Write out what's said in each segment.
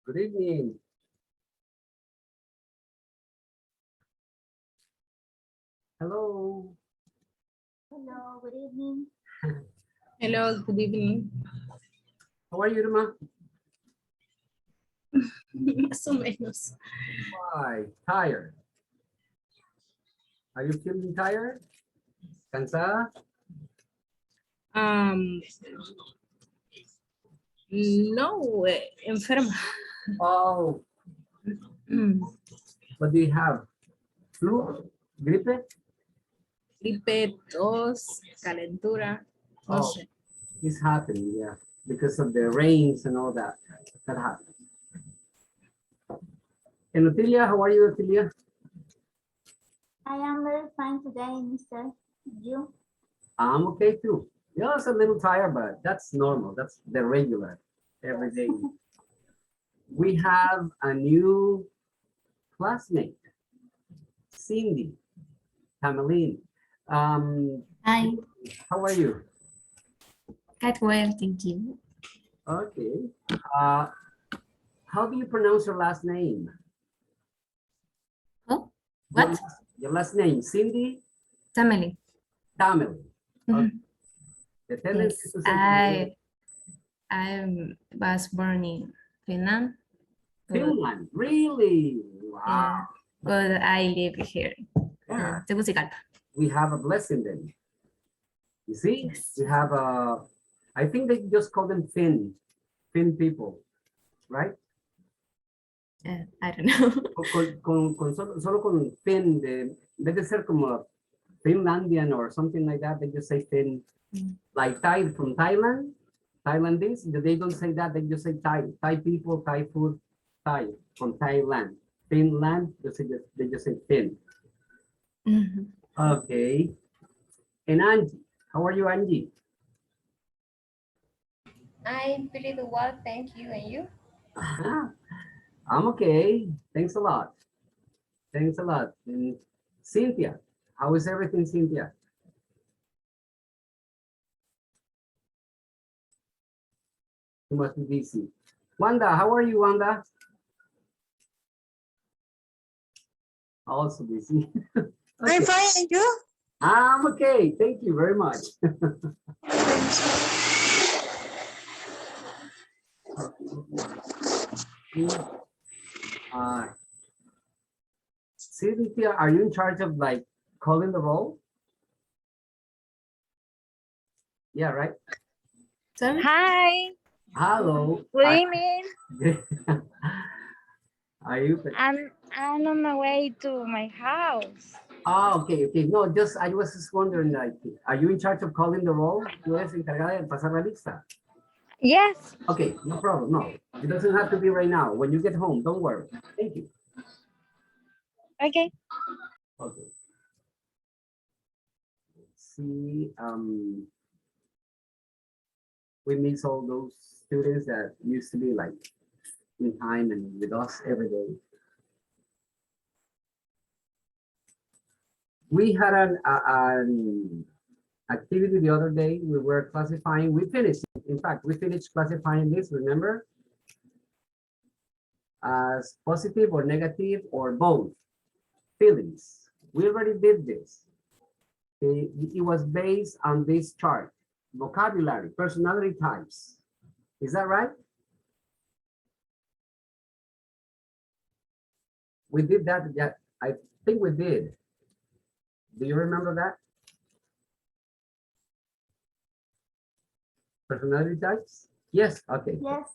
Good evening. Hello. Hello, good evening. Hello, good evening. How are you, Irma? Más o menos. Why? Tired? Are you feeling tired? ¿Cansada? No, enferma. Oh, what do you have? Flu? Gripe? Gripe, tos, calentura, no Oh, sé. it's happening, yeah, because of the rains and all that. That happens. And Otilia, how are you, Otilia? I am very fine today, Mr. You? I'm okay too. Just a little tired, but that's normal. That's the regular every day. We have a new classmate, Cindy Tamalin. Hi, How are you? quite well, thank you. Okay. How do you pronounce your last name? Oh, Your what? last- Your last name, Cindy Tamale. Tamil. Mhm. The tendency Yes, to say I was born in Finland. Finland. Really? Wow. Yeah, but I live here Yeah. in Tegucigalpa. We have a blessing then. You see, Yes. we have a, I think they just call them Finn people, right? I don't know. Solo con Finn, en vez de ser como Finlandian or something like that, they just say Finn. Mm. Like Thai from Thailand, Thailandese, they don't say that, they just say Thai people, Thai food, Thai from Thailand. Finland, they just say Finn. Mhm. Okay. And Angie, how are you, Angie? I'm pretty well, thank you. And you? I'm okay. Thanks a lot. Thanks a lot. And Cynthia, how is everything, Cynthia? You must be busy. Wanda, how are you, Wanda? Also busy. I'm Okay. fine, and you? I'm okay. Thank you very much. Uh, Cynthia, are you in charge of like calling the roll? Yeah, right. Sorry? Hi, Hello. good evening. Are you? I'm on my way to my house. Ah, okay, okay. No, just I was just wondering, like, are you in charge of calling the roll? ¿Tú eres encargada de pasar la lista? Yes. Okay, no problem. No, it doesn't have to be right now. When you get home, don't worry. Thank you. Okay. Okay. Let's see. We miss all those students that used to be like in time and with us every day. We had an activity the other day. We were classifying. We finished. In fact, we finished classifying this. Remember, as positive or negative or both feelings. We already did this. It was based on this chart: vocabulary, personality types. Is that right? We did that. Yeah, I think we did. Do you remember that? Personality types? Yes. Okay. Yes.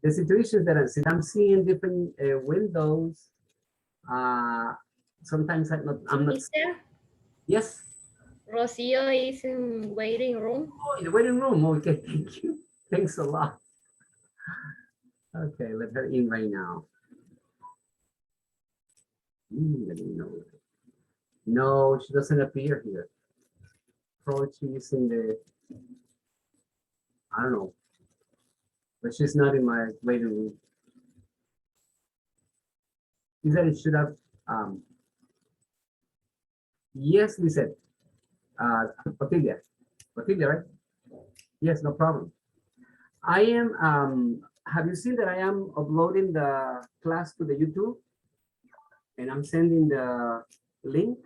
The situation that since I'm seeing different windows, sometimes I'm not. Mister, Yes. Rocio is in waiting room. Oh, in the waiting room. Okay. Thank you. Thanks a lot. Okay, let her in right now. Let me know. No, she doesn't appear here. Probably she's in the, I don't know, but she's not in my waiting room. He said it should have, yes, Lisette. Otilia. Otilia, right? Yes, no problem. I am, have you seen that I am uploading the class to the YouTube? And I'm sending the link.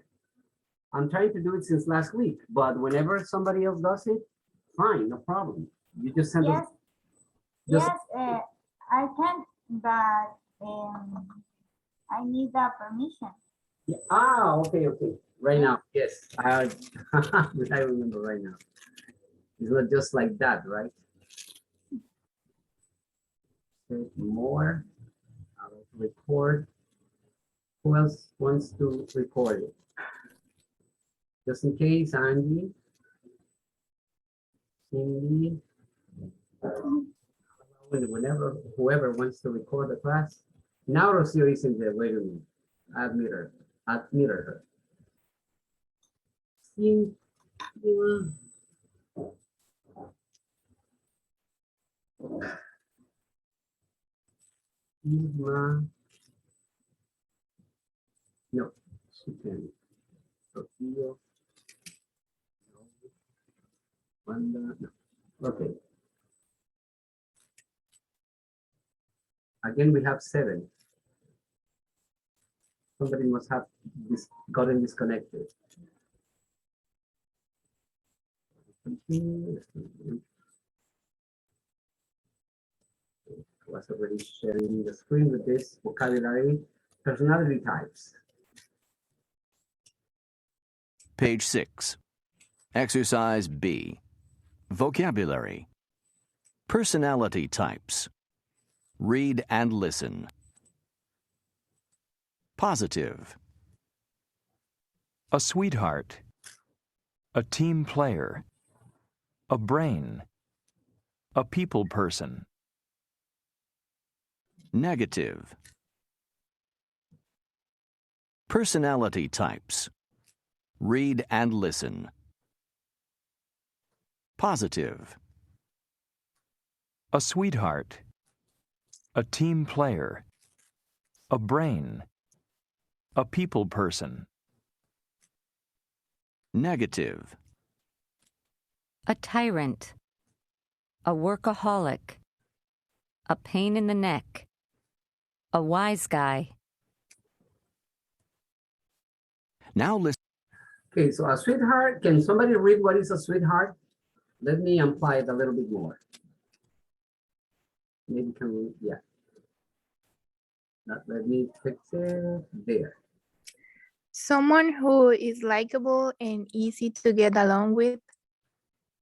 I'm trying to do it since last week, but whenever somebody else does it, fine, no problem. You just send us. Yes, Just, yes, I can, but I need the permission. yeah. Okay, okay. Right now, yes. I remember right now. It's not just like that, right? Okay, more. I'll record. Who else wants to record it? Just in case, Angie, Cindy, whenever, whoever wants to record the class. Now Rocio is in the waiting room. Admit her. Admit her. Cynthia. Irma. No, she can. Rocio. No. Wanda. No. Okay. Again, we have 7. Somebody must have gotten disconnected. Was already sharing the screen with this vocabulary, personality types. Page 6. Exercise B. Vocabulary. Personality types. Read and listen. Positive. A sweetheart. A team player. A brain. A people person. Negative. Personality types. Read and listen. Positive. A sweetheart. A team player. A brain. A people person. Negative. A tyrant, a workaholic, a pain in the neck, a wise guy. Now listen. Okay, so a sweetheart, can somebody read what is a sweetheart? Let me imply it a little bit more. Maybe can we, yeah. Let me fix it there. Someone who is likable and easy to get along with.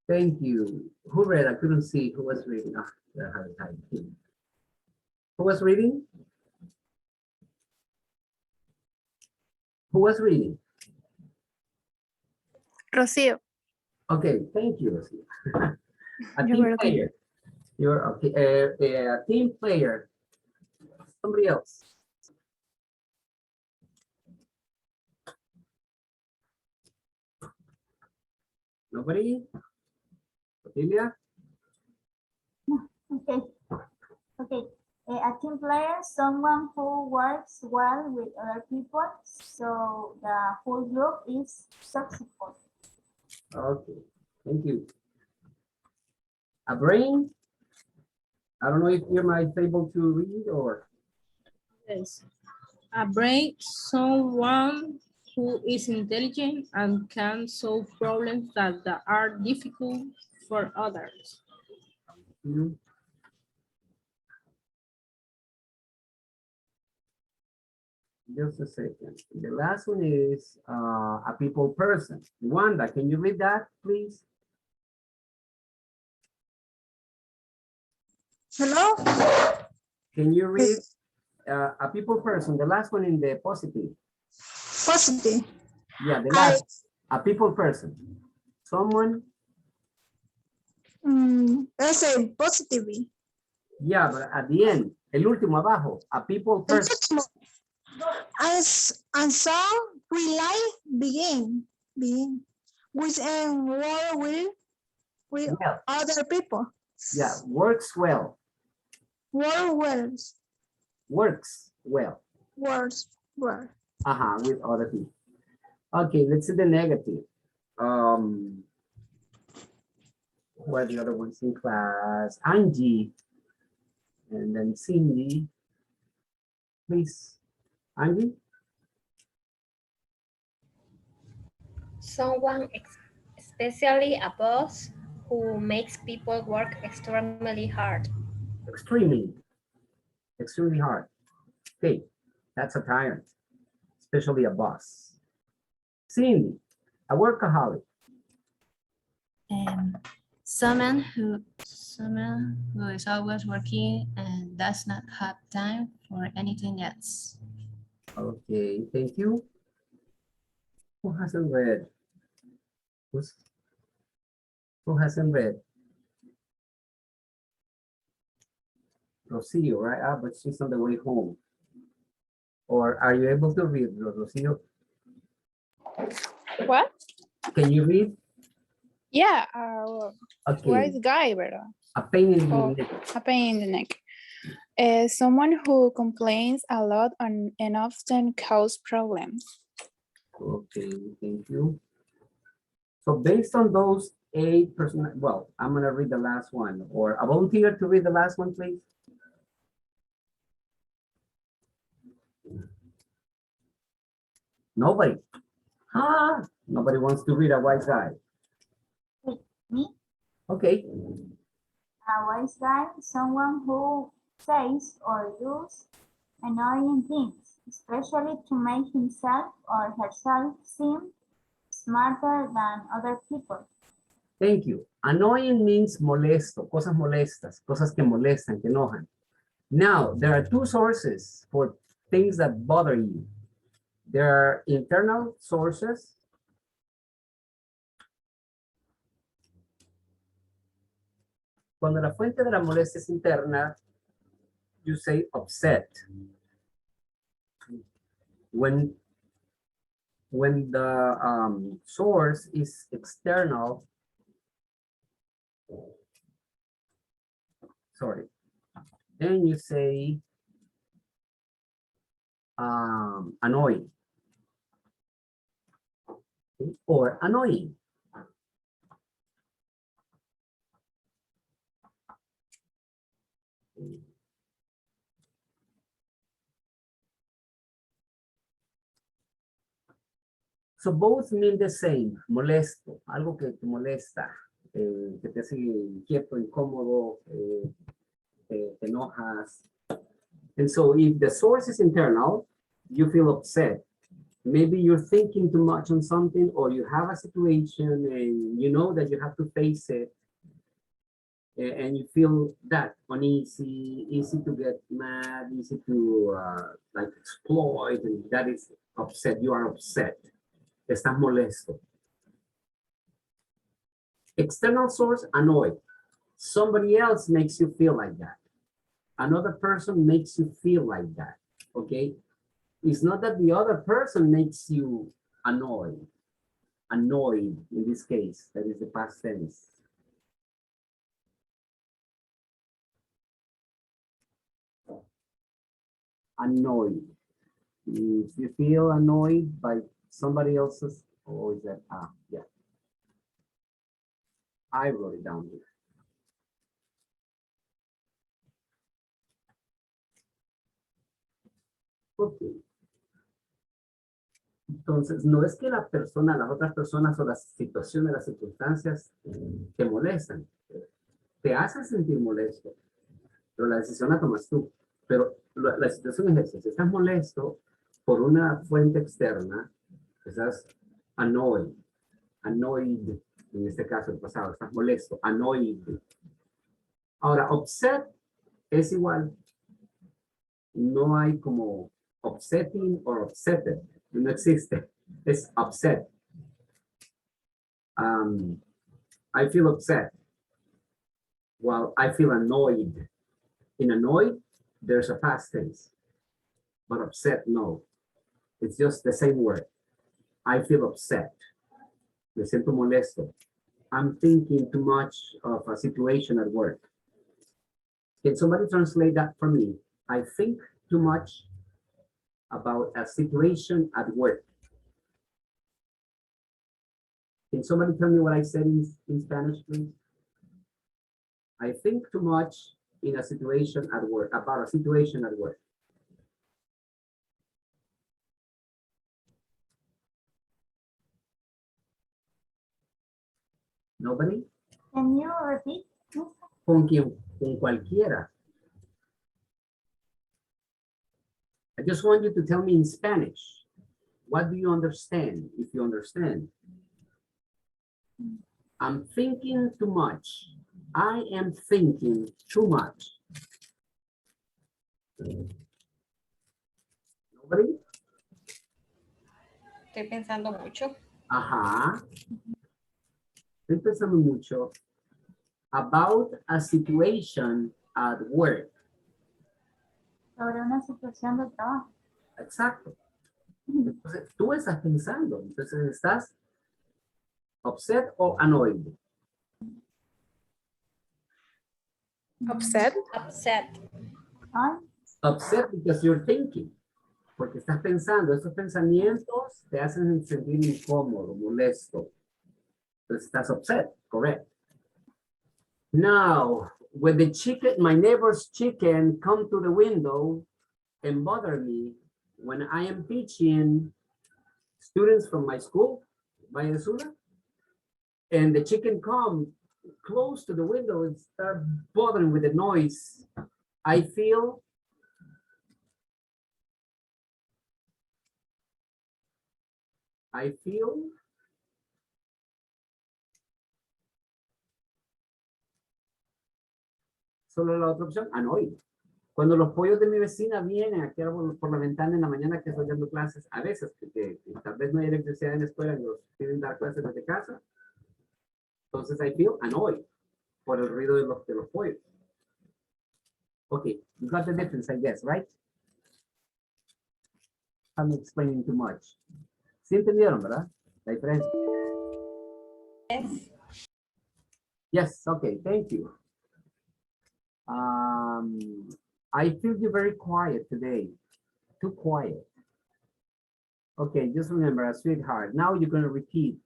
Thank you. Who read? I couldn't see who was reading. Ah, I have it typed in. Who was reading? Who was reading? Rocío. Okay, thank you, Rosie. A You're team welcome. player. You're okay. A team player. Somebody else. Nobody? Otilia? Okay. Okay. A team player, someone who works well with other people, so the whole group is successful. Okay, thank you. A brain? I don't know if Irma is able to read or. Yes. A brain, someone who is intelligent and can solve problems that are difficult for others. You. Just a second. The last one is a people person. Wanda, can you read that, please? Hello? Can you read a people person? The last one in the positive. Positive. Yeah, the last. A people person. Someone. Let's say positively. Yeah, but at the end, el último abajo, a people person. And so rely begin with war with Well, other people. yeah, works well. War words. Works well. Words. Word. With other people. Okay, let's see the negative. Who are the other ones in class? Angie, and then Cindy. Please, Angie. Someone, especially a boss, who makes people work extremely hard. Extremely, extremely hard. Okay, that's a tyrant, especially a boss. Cindy, a workaholic. Um, someone who is always working and does not have time for anything else. Okay, thank you. Who hasn't read? Who hasn't read? Rocio, right? Ah, but she's on the way home. Or are you able to read, Rocio? What? Can you read? Yeah, where Okay, is Guy, ¿verdad? a pain in the Oh, neck. a pain in the neck. Someone who complains a lot and often cause problems. Okay, thank you. So based on those 8 person, well, I'm gonna read the last one, or a volunteer to read the last one, please. Nobody. Ah, nobody wants to read a wise guy. Me, Okay, a wise guy, someone who says or does annoying things, especially to make himself or herself seem smarter than other people. thank you. Annoying means molesto, cosas molestas, cosas que molestan, que enojan. Now, there are 2 sources for things that bother you. There are internal sources. Cuando la fuente de la molestia es interna, you say upset. When the source is external, sorry, then you say annoying or annoying. So both mean the same, molesto, algo que te molesta, que te hace inquieto, incómodo, te enojas. And so if the source is internal, you feel upset. Maybe you're thinking too much on something, or you have a situation and you know that you have to face it, and you feel that uneasy, easy to get mad, easy to like exploit, and that is upset. You are upset. Estás molesto. External source, annoyed. Somebody else makes you feel like that. Another person makes you feel like that. Okay? It's not that the other person makes you annoyed. Annoyed in this case, that is the past tense. Annoyed. If you feel annoyed by somebody else's, or is that, yeah. I wrote it down here. Okay. Entonces, no es que la persona, las otras personas o las situaciones, las circunstancias te molestan, te hacen sentir molesto, pero la decisión la tomas tú. Pero la situación es esa, si estás molesto por una fuente externa, estás annoyed, en este caso el pasado, estás molesto, annoyed. Ahora, upset es igual, no hay como upsetting or upsetted, no existe, es upset. I feel upset, while I feel annoyed. In annoyed, there's a past tense, but upset, no. It's just the same word. I feel upset. Me siento molesto. I'm thinking too much of a situation at work. Can somebody translate that for me? I think too much about a situation at work. Can somebody tell me what I said in Spanish, please? I think too much in a situation at work, about a situation at work. Nobody? Can you repeat? Con quien, con cualquiera. I just want you to tell me in Spanish. What do you understand, if you understand? I'm thinking too much. I am thinking too much. Nobody? Estoy pensando mucho. Ajá. Estoy pensando mucho about a situation at work. Sobre una situación de trabajo. Exacto. Entonces, tú estás pensando, entonces estás upset o annoyed. Upset. Upset. Ay, Upset because you're thinking. Porque estás pensando, esos pensamientos te hacen sentir incómodo, molesto. Entonces estás upset, correct. Now, when the chicken, my neighbor's chicken come to the window and bother me when I am teaching students from my school, Valle Sura, and the chicken come close to the window and start bothering with the noise, I feel solo la otra opción, annoyed. Cuando los pollos de mi vecina vienen aquí por la ventana en la mañana que estoy dando clases, a veces, que tal vez no hay electricidad en la escuela y nos piden dar clases desde casa, entonces I feel annoyed por el ruido de los pollos. Okay, you got the difference, I guess, right? I'm explaining too much. ¿Sí entendieron, verdad? La diferencia. Yes. Yes, okay, thank you. I feel you very quiet today. Too quiet. Okay, just remember, a sweetheart. Now you're going to repeat.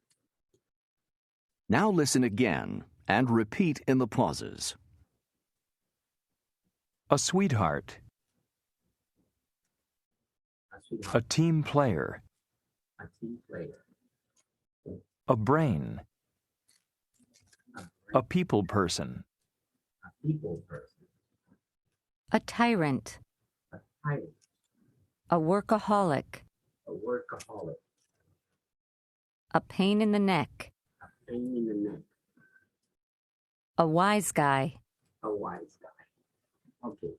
Now listen again and repeat in the pauses. A sweetheart, A sweetheart, a team player, a team player, a brain, a, a people person, a people person, A tyrant. a tyrant, A workaholic. a workaholic, A pain in the neck. a pain in the neck, A wise guy. a wise guy. Okay.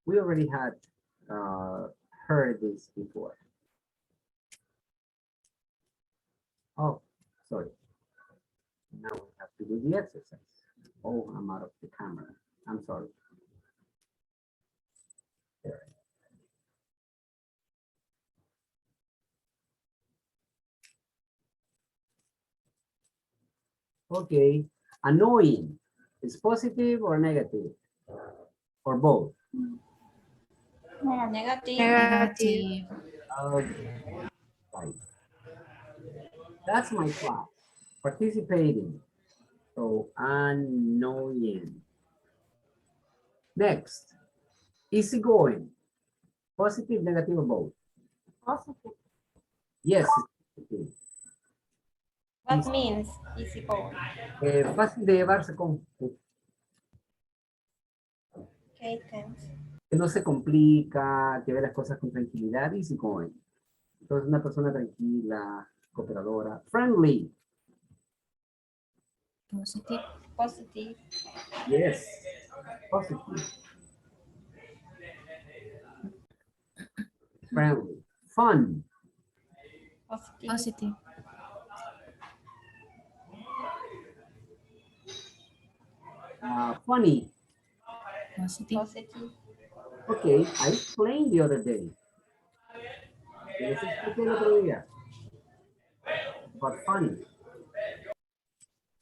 We already had heard this before. Oh, sorry. Now we have to do the exercise. Oh, I'm out of the camera. I'm sorry. There. Okay, annoying is positive or negative? Or both? negative. Negative. Okay, right. That's my class. Participating. So annoying. Next, easygoing. Positive, negative, or both? Positive. Yes. Positive. What means easy going? Fácil de llevarse con. Okay, thanks. Que no se complica, que ve las cosas con tranquilidad, easygoing. Entonces, una persona tranquila, cooperadora, friendly. Positive. Positive. Yes, positive. Friendly, fun, Positive. Positive. funny. Positive. Positive. Okay, I explained the other day. Les expliqué el otro día. But funny.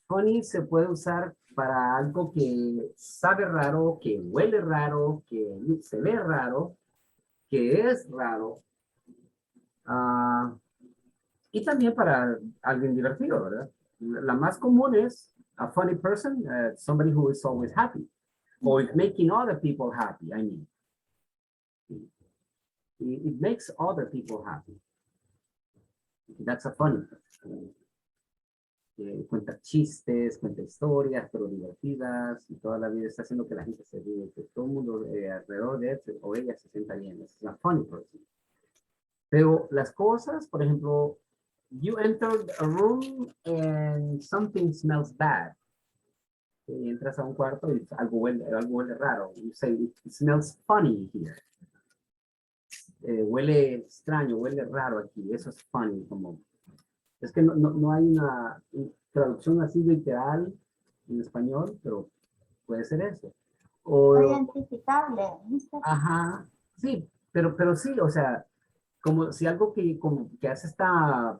Funny se puede usar para algo que sabe raro, que huele raro, que se ve raro, que es raro. Y también para alguien divertido, ¿verdad? La más común es a funny person, somebody who is always happy, or is making other people happy, I mean. It makes other people happy. That's a funny person. Cuenta chistes, cuenta historias, pero divertidas, y toda la vida está haciendo que la gente se ríe, que todo el mundo alrededor de él o ella se sienta bien. Es una funny person. Pero las cosas, por ejemplo, you entered a room and something smells bad. Entras a un cuarto y algo huele raro. You say, it smells funny here. Huele extraño, huele raro aquí. Eso es funny, como es que no hay una traducción así literal en español, pero puede ser eso. O, Identificable, ¿viste? ajá, sí, pero sí, o sea, como si algo como que ya se está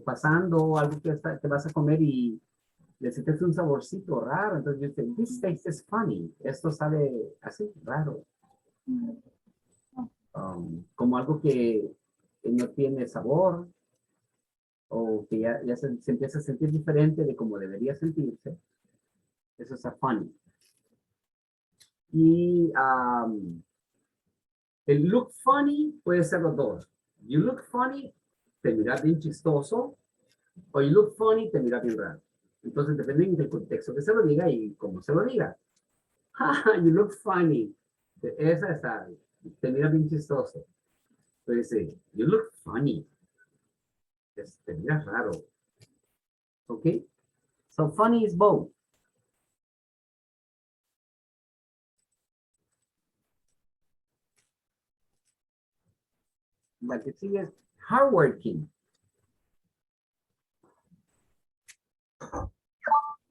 pasando, algo que vas a comer y le sientes un saborcito raro, entonces yo digo, this taste is funny, esto sabe así, raro. Como algo que no tiene sabor, o que ya se empieza a sentir diferente de como debería sentirse, eso es a funny. Y el look funny puede ser los dos. You look funny, te miras bien chistoso, o you look funny, te miras bien raro. Entonces depende del contexto que se lo diga y cómo se lo diga. You look funny. Esa está, te miras bien chistoso. Entonces, you look funny. Te miras raro. Okay? So funny is both. La que sigue es hardworking.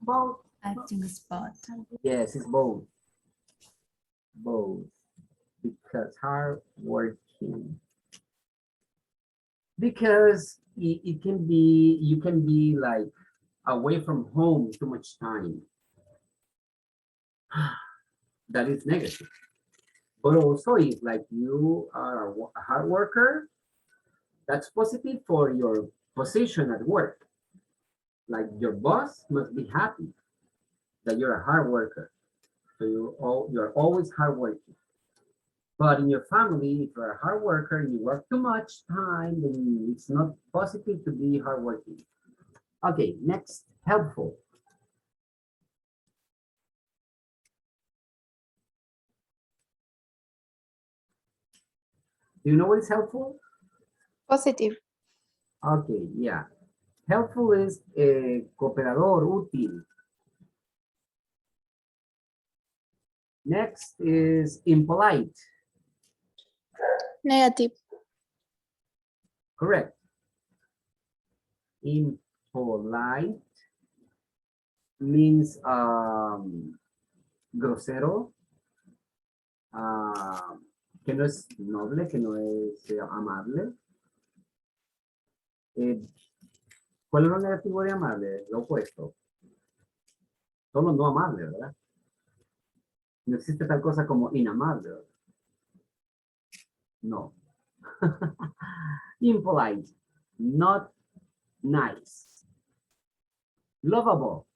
Both. Acting spot. Yes, it's both. Both. Because hardworking. Because it can be, you can be like away from home too much time. That is negative. But also if like you are a hard worker, that's positive for your position at work. Like your boss must be happy that you're a hard worker. So you're always hardworking. But in your family, if you're a hard worker and you work too much time, then it's not positive to be hardworking. Okay, next, helpful. Do you know what is helpful? Positive. Okay, yeah. Helpful is cooperador, útil. Next is impolite. Negative. Correct. Impolite means grosero, que no es noble, que no es amable. ¿Cuál es lo negativo de amable? Lo opuesto. Solo no amable, ¿verdad? No existe tal cosa como inamable, ¿verdad? No. Impolite, not nice. Lovable.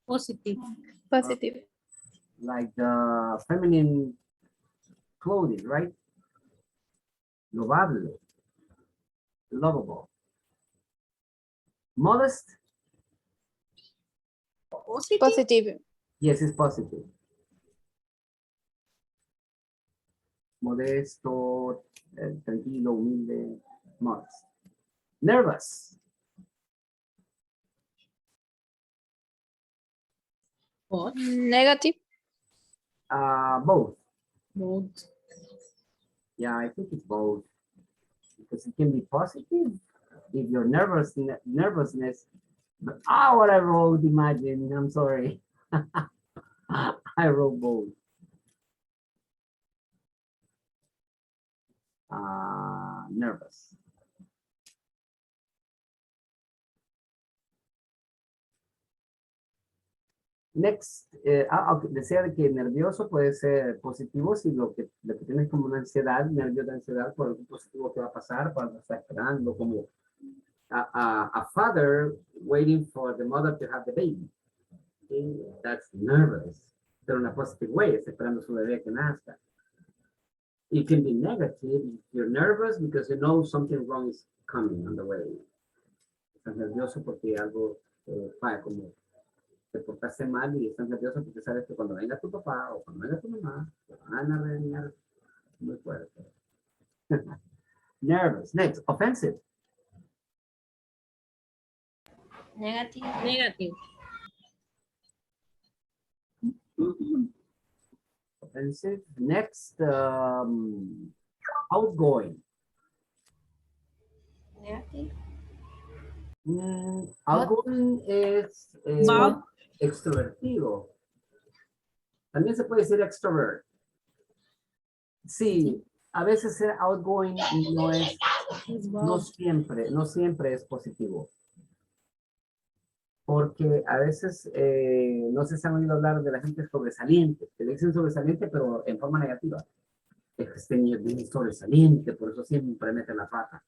Positive. Positive. Like the feminine clothing, right? Lovable. Lovable. Modest? Positive. Positive. Yes, it's positive. Modesto, tranquilo, humilde, modest. Nervous. Both. Negative. Both. Both. Yeah, I think it's both. Because it can be positive if your nervousness, but what I wrote, imagine, I'm sorry. I wrote both. Nervous. Next, decía de que nervioso puede ser positivo si lo que tienes como una ansiedad, nervios de ansiedad por algo positivo que va a pasar, cuando está esperando, como a father waiting for the mother to have the baby. Okay? That's nervous. Pero in a positive way, está esperando su bebé que nazca. It can be negative if you're nervous because you know something wrong is coming on the way. Estás nervioso porque algo falla, como te portaste mal y estás nervioso porque sabes que cuando venga tu papá o cuando venga tu mamá, te van a regañar muy fuerte. Nervous. Next, offensive. Negative. Negative. Offensive. Next, outgoing. Negative. Outgoing es Bob. extrovertido. También se puede decir extrovert. Sí, a veces ser outgoing no siempre es positivo. Porque a veces no se han oído hablar de la gente sobresaliente, que le dicen sobresaliente pero en forma negativa. Este niño es bien sobresaliente, por eso siempre mete la pata.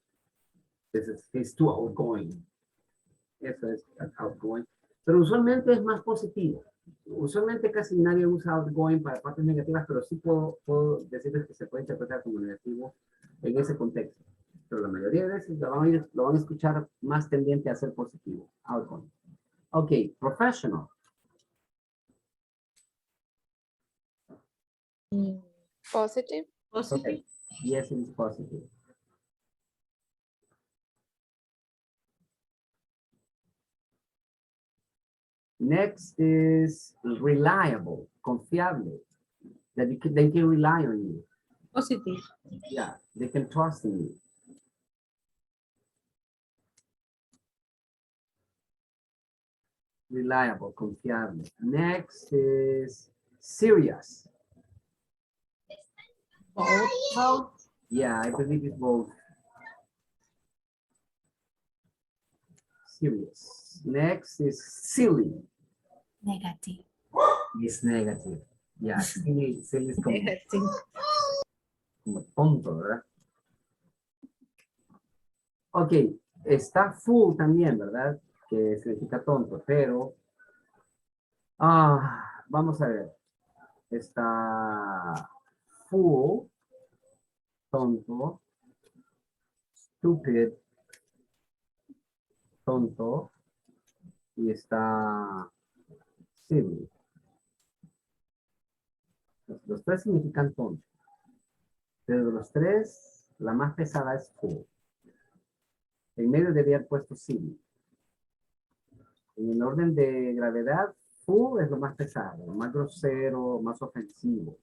Entonces, es too outgoing. Eso es outgoing. Pero usualmente es más positivo. Usualmente casi nadie usa outgoing para partes negativas, pero sí puedo decirles que se puede interpretar como negativo en ese contexto. Pero la mayoría de veces lo van a escuchar más tendiente a ser positivo. Outgoing. Ok, professional. Positive. Positive. Okay. Yes, it is positive. Next is reliable, confiable. That they can rely on you. Positive. Yeah, they can trust in you. Reliable, confiable. Next is serious. Both. Yeah, I believe it's both. Serious. Next is silly. Negative. It's negative. Yeah, silly es como, Negative. como tonto, ¿verdad? Ok, está full también, ¿verdad? Que significa tonto, pero vamos a ver. Está full, tonto, stupid, tonto, y está silly. Los tres significan tonto. Pero de los tres, la más pesada es full. En medio debía haber puesto silly. En el orden de gravedad, full es lo más pesado, lo más grosero, más ofensivo.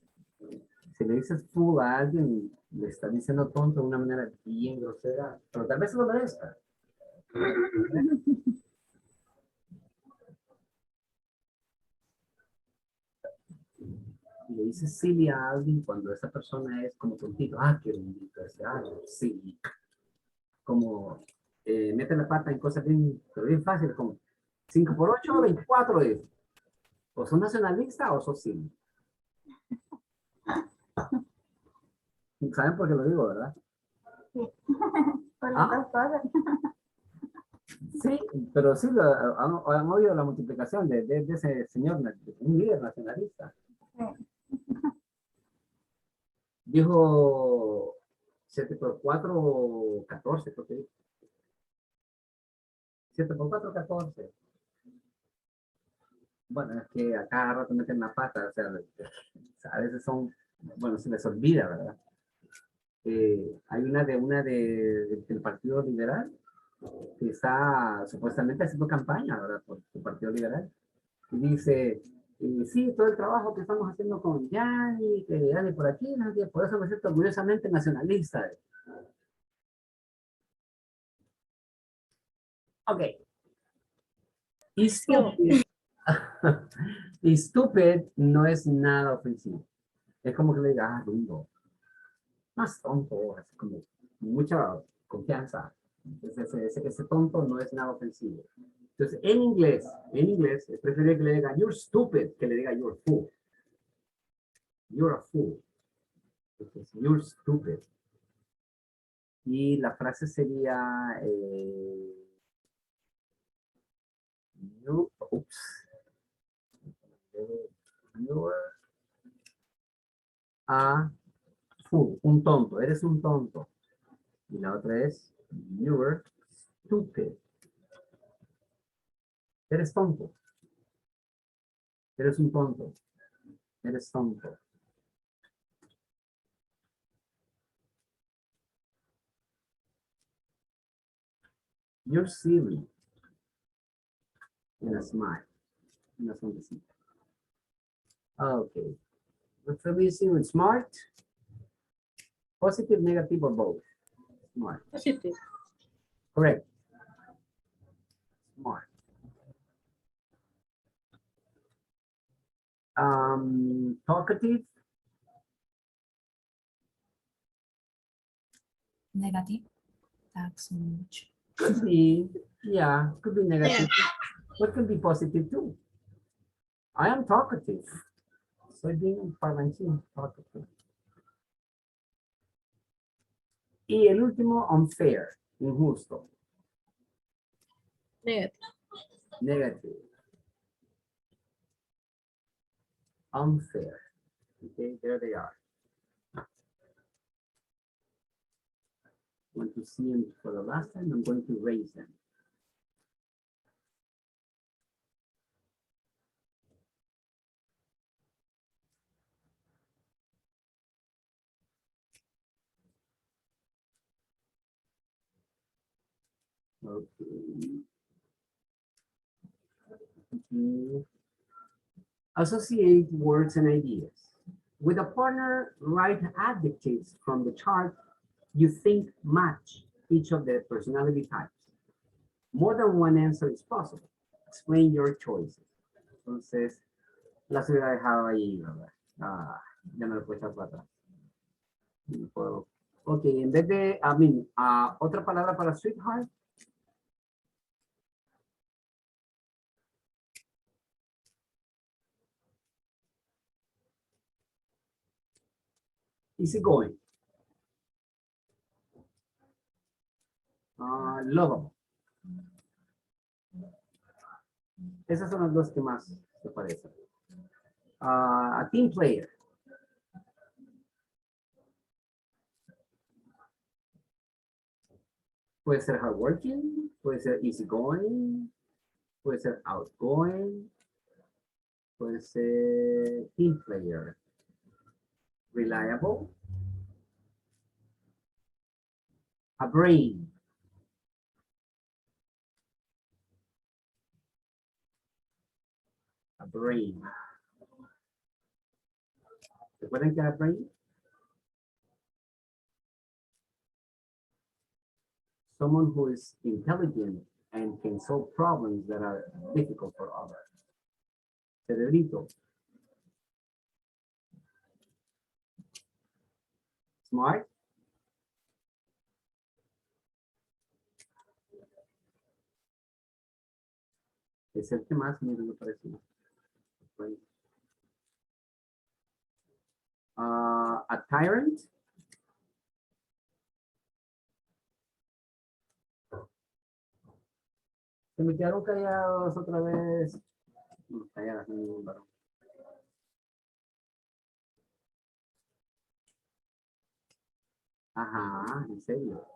Si le dices full a alguien, le está diciendo tonto de una manera bien grosera, pero tal vez se lo merezca. Si le dices silly a alguien cuando esa persona es como tontito, qué bonito ese, silly. Como mete la pata en cosas bien, pero bien fáciles, como 5 por 8, 24 es. O sos nacionalista o sos silly. ¿Saben por qué lo digo, verdad? Por las dos cosas. Sí, pero sí han oído la multiplicación de ese señor, un líder nacionalista. Dijo 7 por 4, 14, creo que dijo. 7 por 4, 14. Bueno, es que a cada rato meten la pata, o sea, a veces son, bueno, se les olvida, ¿verdad? Hay una del Partido Liberal que está supuestamente haciendo campaña, ¿verdad? Por el Partido Liberal. Y dice, sí, todo el trabajo que estamos haciendo con Yanni, que Yanni por aquí, por eso me siento orgullosamente nacionalista. Ok. Y stupid. Y stupid no es nada ofensivo. Es como que le diga, lindo. Más tonto, así como mucha confianza. Ese tonto no es nada ofensivo. Entonces, en inglés, es preferible que le diga you're stupid que le diga you're fool. You're a fool. Entonces, you're stupid. Y la frase sería, oops. You're a fool, un tonto, eres un tonto. Y la otra es, you're stupid. Eres tonto. Eres un tonto. Eres tonto. You're silly. And a smile. Una sonrisita. Okay. What's the missing with smart? Positive, negative, or both? Smart. Positive. Correct. Smart. Talkative. Negative. Talk so much. Could be, yeah, could be negative, but could be positive too. I am talkative. Soy bien parlanchín, talkative. Y el último, unfair, injusto. Negative. Negative. Unfair. Okay, there they are. Want to see them for the last time? I'm going to raise them. Okay. Associate words and ideas. With a partner, write adjectives from the chart you think match each of the personality types. More than one answer is possible. Explain your choices. Entonces, las hubiera dejado ahí, ¿verdad? Ah, ya me lo puedo echar para atrás. No puedo. Ok, en vez de, otra palabra para sweetheart. Easy going. Lovable. Esas son las dos que más se parecen. A team player. Puede ser hardworking, puede ser easygoing, puede ser outgoing, puede ser team player. Reliable. A brain. A brain. ¿Recuerdan que era brain? Someone who is intelligent and can solve problems that are difficult for others. Cerebrito. Smart. Es el que más me parece. A tyrant. Se me quedaron callados otra vez. No, calladas, no hay ningún varón. Ajá, en serio.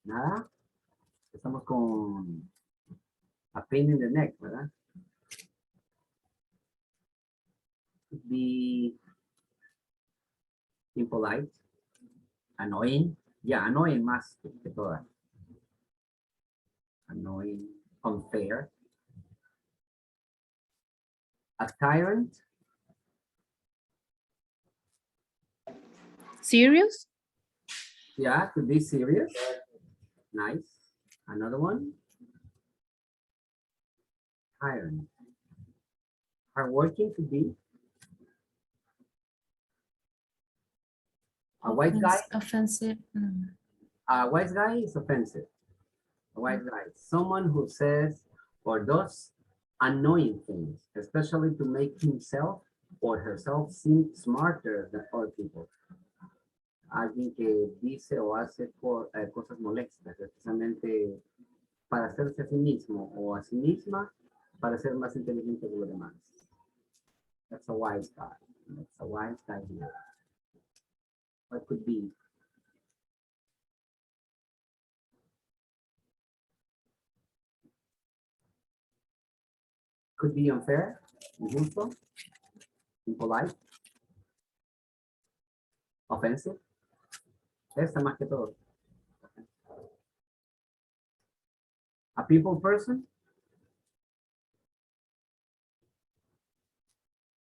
Nada. Estamos con a pain in the neck, ¿verdad? Be impolite, annoying. Yeah, annoying más que todas. Annoying, unfair. A tyrant. Serious? Yeah, could be serious. Nice. Another one. Tyrant. Hardworking could be. A white guy, Offensive. a wise guy is offensive. A wise guy, someone who says or does annoying things, especially to make himself or herself seem smarter than other people. Alguien que dice o hace cosas molestas, especialmente para hacerse a sí mismo o a sí misma para ser más inteligente que los demás. That's a wise guy. That's a wise guy here. What could be? Could be unfair, injusto, impolite, offensive. Esta más que todo. A people person.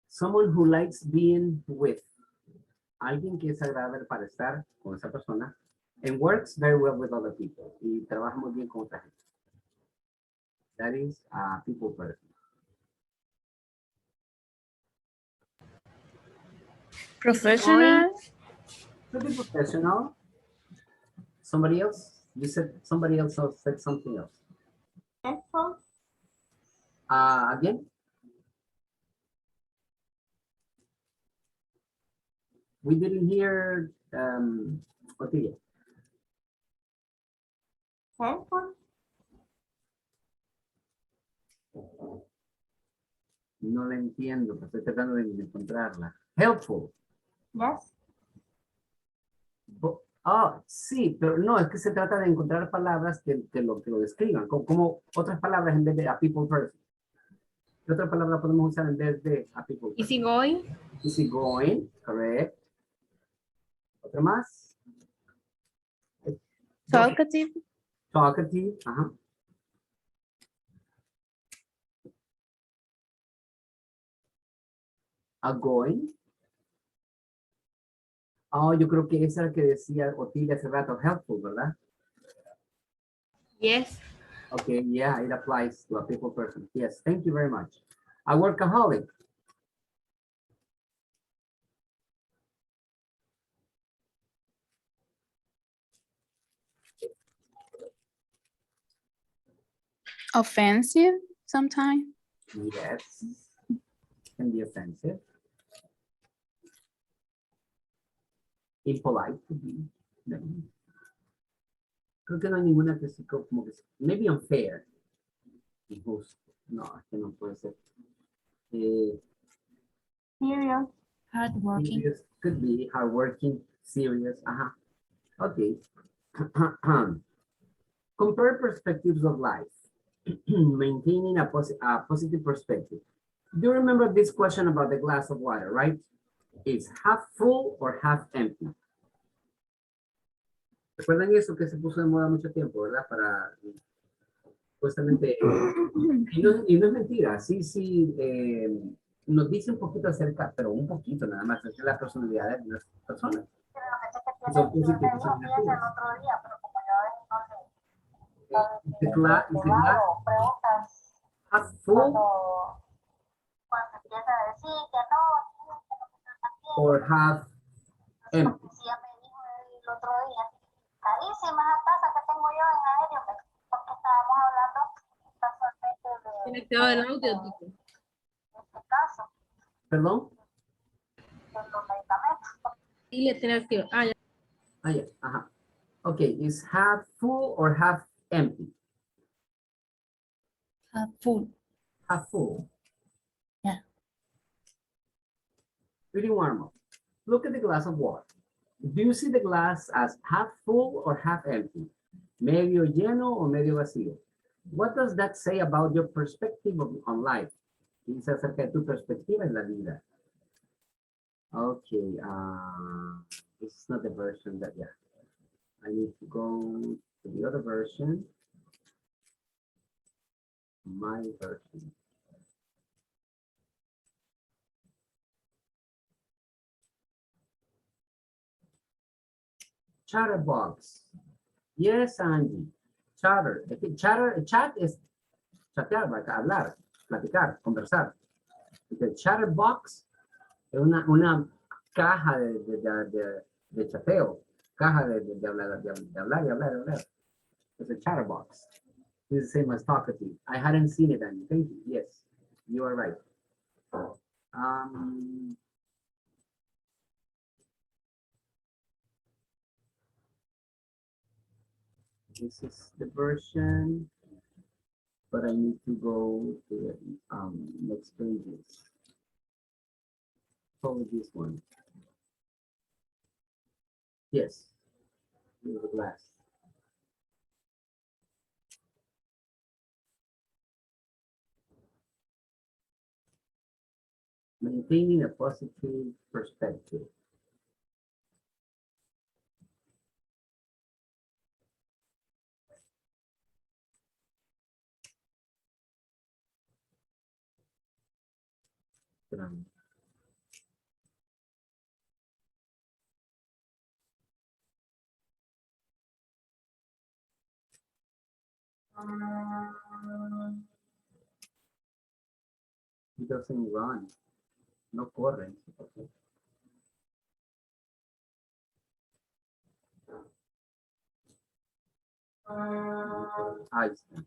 Someone who likes being with. Alguien que es agradable para estar con esa persona. And works very well with other people. Y trabaja muy bien con otra gente. That is a people person. Professional. Could be professional. Somebody else? You said somebody else said something else. Helpful. Again? We didn't hear Otilia. Helpful. No la entiendo, pero estoy tratando de encontrarla. Helpful. Yes. Sí, pero no, es que se trata de encontrar palabras que lo describan, como otras palabras en vez de a people person. ¿Qué otra palabra podemos usar en vez de a people person? Easygoing. Easygoing, correct. ¿Otra más? Talkative. Talkative, ajá. Outgoing. Oh, yo creo que esa es la que decía Otilia hace rato, helpful, ¿verdad? Yes. Okay, yeah, it applies to a people person. Yes, thank you very much. A workaholic. Offensive sometimes. Yes, can be offensive. Impolite could be. No. Creo que no hay ninguna que sí como que maybe unfair. Injusto. No, es que no puede ser. Serious. Hardworking. Serious could be hardworking, serious. Ajá. Okay. Compare perspectives of life. Maintaining a positive perspective. Do you remember this question about the glass of water, right? It's half full or half empty. ¿Recuerdan eso que se puso de moda mucho tiempo, verdad? Para justamente, y no es mentira, sí, nos dice un poquito acerca, pero un poquito nada más, acerca de la personalidad de las personas. Son positivas, son negativas. The glass half full or half empty. Tiene activado el audio, tipo. Perdón. Y le tiene activado. Ah, ya. Ah, yeah. Ajá. Okay, is half full or half empty? Full. Half full. Yeah. Pretty warm. Look at the glass of water. Do you see the glass as half full or half empty? Medio lleno o medio vacío? What does that say about your perspective on life? Dice acerca de tu perspectiva en la vida. Okay, this is not the version that, yeah. I need to go to the other version. My version. Chatterbox. Yes, Angie. Chatter. Chat es chatear, hablar, platicar, conversar. El chatterbox es una caja de chateo, caja de hablar, de hablar y hablar y hablar. It's a chatterbox. It's the same as talkative. I hadn't seen it, and thank you. Yes, you are right. Um, this is the version, but I need to go to the next pages. Probably this one. Yes, here's the glass. Maintaining a positive perspective. Um, He doesn't run. No corre. Okay. Ahí está.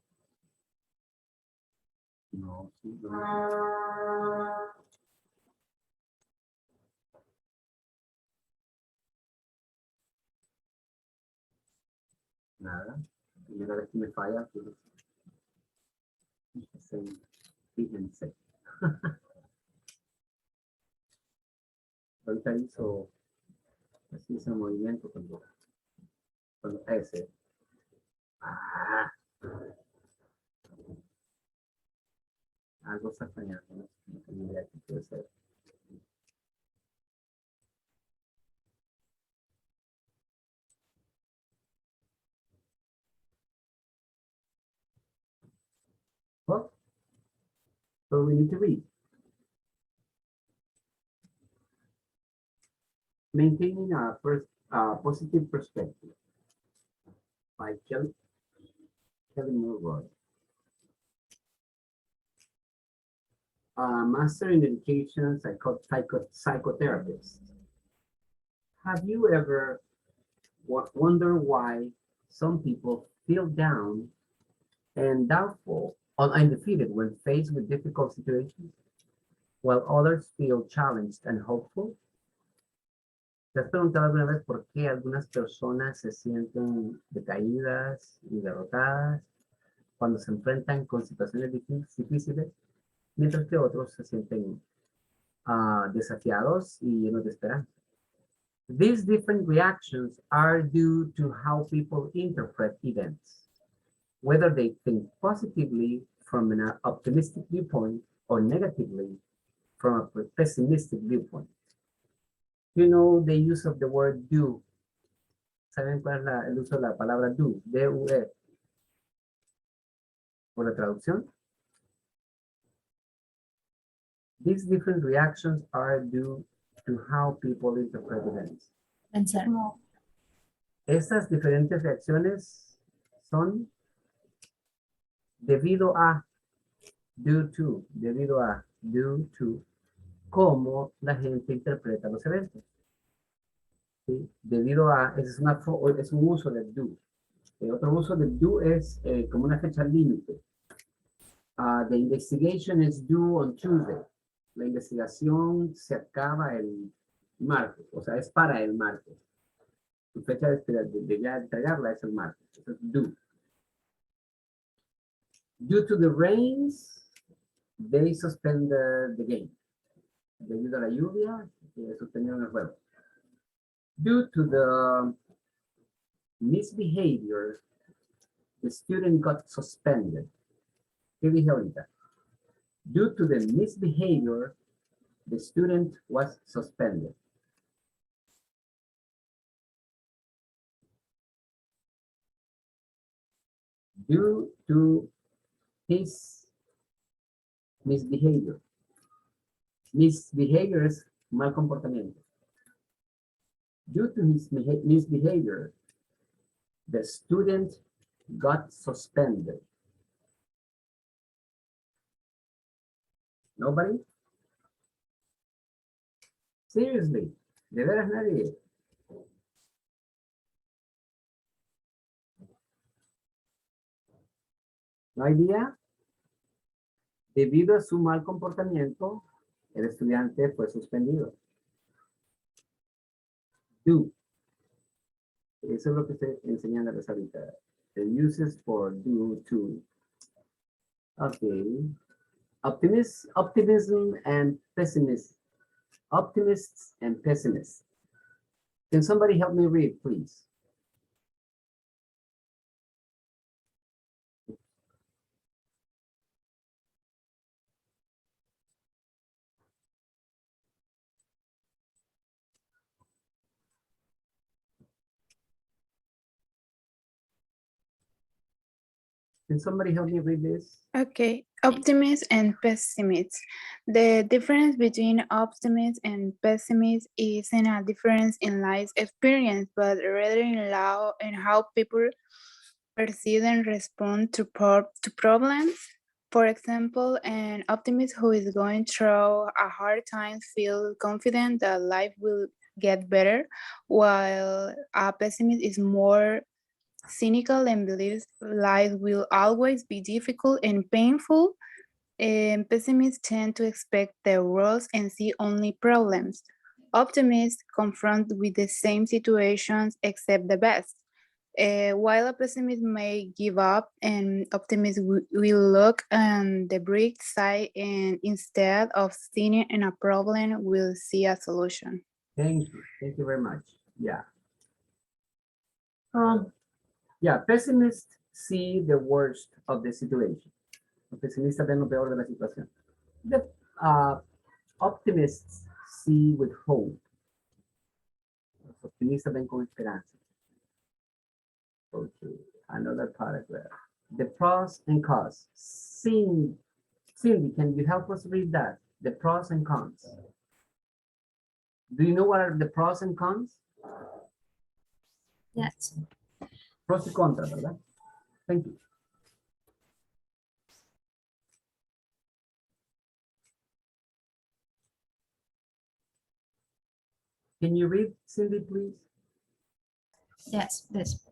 No, sí, no. Nada. Primera vez que me falla, pues, fíjense. Ahorita hizo así ese movimiento cuando ese. Ah, algo está fallando, ¿no? No tengo idea qué puede ser. Well, so we need to read. Maintaining a positive perspective by Kevin Mulroy. Master in Education psychotherapist. Have you ever wondered why some people feel down and doubtful and defeated when faced with difficult situations, while others feel challenged and hopeful? ¿Te has preguntado alguna vez por qué algunas personas se sienten decaídas y derrotadas cuando se enfrentan con situaciones difíciles, mientras que otros se sienten desafiados y llenos de esperanza? These different reactions are due to how people interpret events, whether they think positively from an optimistic viewpoint or negatively from a pessimistic viewpoint. You know the use of the word do. ¿Saben cuál es el uso de la palabra do? D-U-E. ¿Por la traducción? These different reactions are due to how people interpret events. Pensar. Estas diferentes reacciones son debido a, due to, cómo la gente interpreta los eventos. ¿Sí? Debido a, es un uso del do. Otro uso del do es como una fecha límite. The investigation is due on Tuesday. La investigación se acaba el martes, o sea, es para el martes. Su fecha de ya entregarla es el martes. Eso es due. Due to the rains, they suspended the game. Debido a la lluvia, suspendieron el juego. Due to the misbehavior, the student got suspended. ¿Qué dije ahorita? Due to the misbehavior, the student was suspended. Due to his misbehavior. Misbehavior es mal comportamiento. Due to his misbehavior, the student got suspended. Nobody? Seriously, de veras nadie. ¿No idea? Debido a su mal comportamiento, el estudiante fue suspendido. Do. Eso es lo que estoy enseñándoles ahorita. The uses for do, to. Okay. Optimism and pessimism. Optimists and pessimists. Can somebody help me read, please? Can somebody help me read this? Okay, optimists and pessimists. The difference between optimists and pessimists isn't a difference in life experience, but rather in how people perceive and respond to problems. For example, an optimist who is going through a hard time feels confident that life will get better, while a pessimist is more cynical and believes life will always be difficult and painful. And pessimists tend to expect the worst and see only problems. Optimists confront with the same situations except the best. While a pessimist may give up, an optimist will look on the bright side and instead of seeing in a problem, will see a solution. Thank you. Thank you very much. Yeah. Yeah, pessimists see the worst of the situation. Los pesimistas ven lo peor de la situación. The optimists see with hope. Los optimistas ven con esperanza. Okay, another paragraph. The pros and cons. Cindy, can you help us read that? The pros and cons. Do you know what are the pros and cons? Yes. Pros y contras, ¿verdad? Thank you. Can you read, Cindy, please? Yes, this.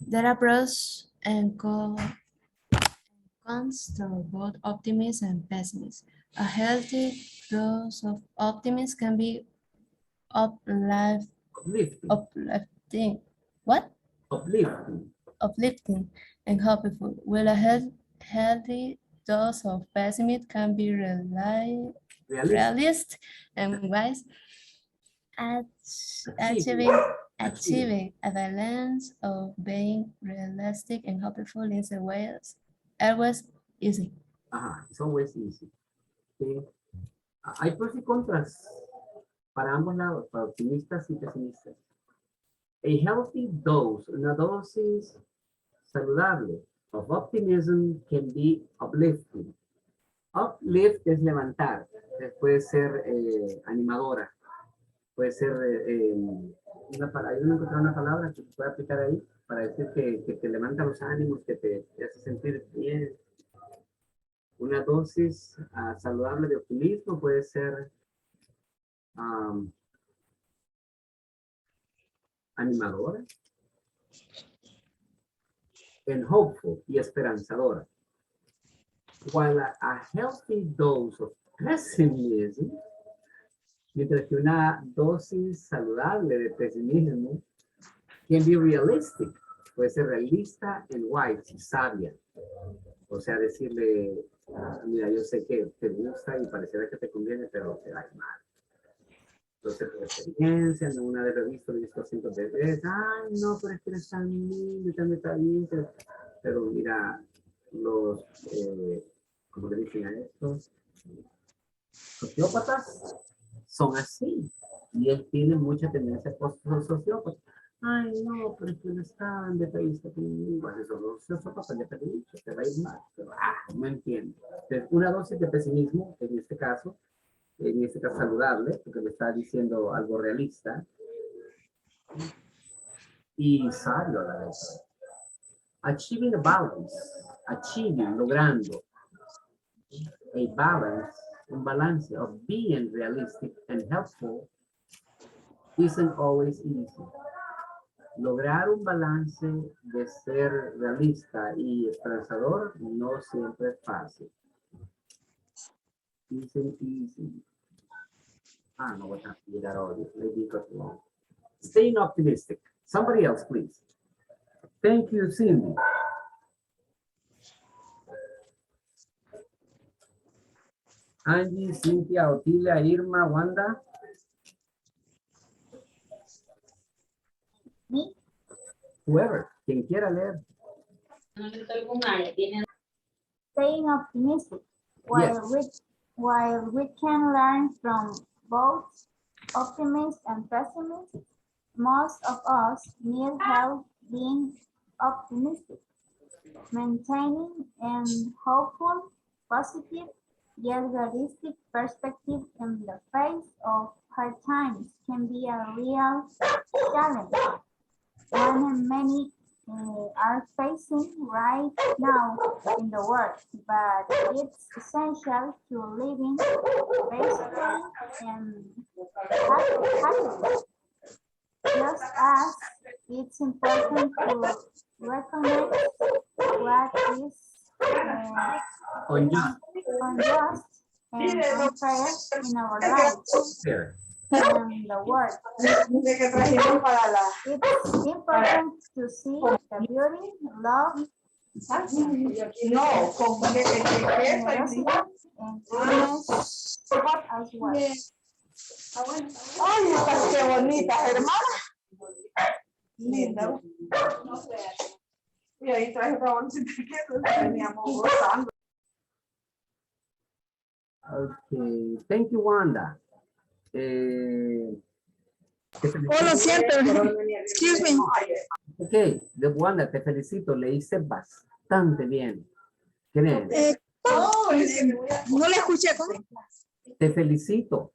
There are pros and cons to both optimism and pessimism. A healthy dose of optimism can be Uplifting. uplifting. What? Uplifting. Uplifting and hopeful. While a healthy dose of pessimism can be Realistic. realist and wise, achieving a balance of being realistic and hopeful is always easy. It's always easy. Okay. Hay pros y contras para ambos lados, para optimistas y pesimistas. A healthy dose, una dosis saludable of optimism can be uplifting. Uplift es levantar, puede ser animadora, puede ser hay una palabra que se puede aplicar ahí para decir que te levanta los ánimos, que te hace sentir bien. Una dosis saludable de optimismo puede ser animadora and hopeful y esperanzadora. While a healthy dose of pessimism, mientras que una dosis saludable de pesimismo can be realistic, puede ser realista and wise, sabia. O sea, decirle, mira, yo sé que te gusta y parecerá que te conviene, pero te da mal. Entonces, por experiencia, en una vez lo he visto cientos de veces, ay, no, pero es que eres tan lindo y tan detallista. Pero mira, los, como le dicen a estos, sociópatas son así. Y él tiene mucha tendencia por sociópatas. Ay, no, pero es que no es tan detallista conmigo. Bueno, esos los sociópatas ya te he dicho, te va a ir mal. Pero, no entiendo. Entonces, una dosis de pesimismo, en este caso saludable, porque le está diciendo algo realista y sabio a la vez. Achieving a balance, logrando a balance, un balance of being realistic and helpful isn't always easy. lograr un balance de ser realista y esperanzador no siempre es fácil. Easy. Ah, no, what happened with that audio? Maybe it got wrong. Staying optimistic. Somebody else, please. Thank you, Cindy. Angie, Cynthia, Otilia, Irma, Wanda. Me? Whoever, quien quiera leer. Staying optimistic. While we can learn from both optimists and pessimists, most of us need help being optimistic. Maintaining an hopeful, positive, yet realistic perspective in the face of hard times can be a real challenge. One many are facing right now in the world, but it's essential to living peacefully and happily. Just as it's important to recognize what is Unjust. unjust and unfair in our lives Fair. and the world. It's important to see the beauty, love, generosity, and kindness as well. Ay, estas qué bonitas, hermana. Linda. Y ahí traje otra bolsita que teníamos gozando. Okay, thank you, Wanda. Oh, lo siento. Excuse me. Ok, de Wanda, te felicito, leíste bastante bien. Créeme. No le escuché. Te felicito,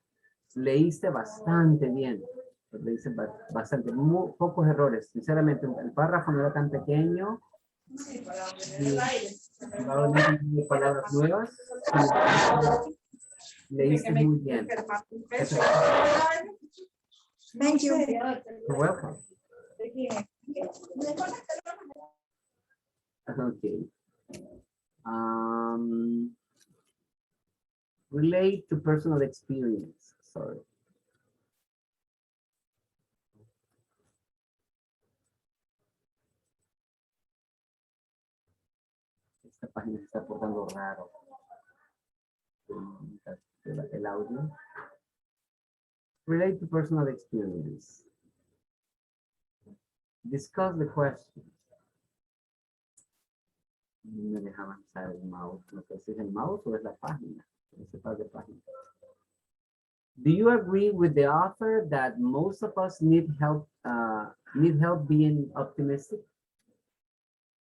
leíste bastante bien. Leíste bastante, muy pocos errores. Sinceramente, el párrafo no era tan pequeño. Y palabras nuevas. Leíste muy bien. Thank you. You're welcome. Okay. Relate to personal experience. Sorry. Esta página se está portando raro. El audio. Relate to personal experience. Discuss the question. No me deja avanzar el mouse. No sé si es el mouse o es la página. No sé cuál es la página. Do you agree with the author that most of us need help being optimistic?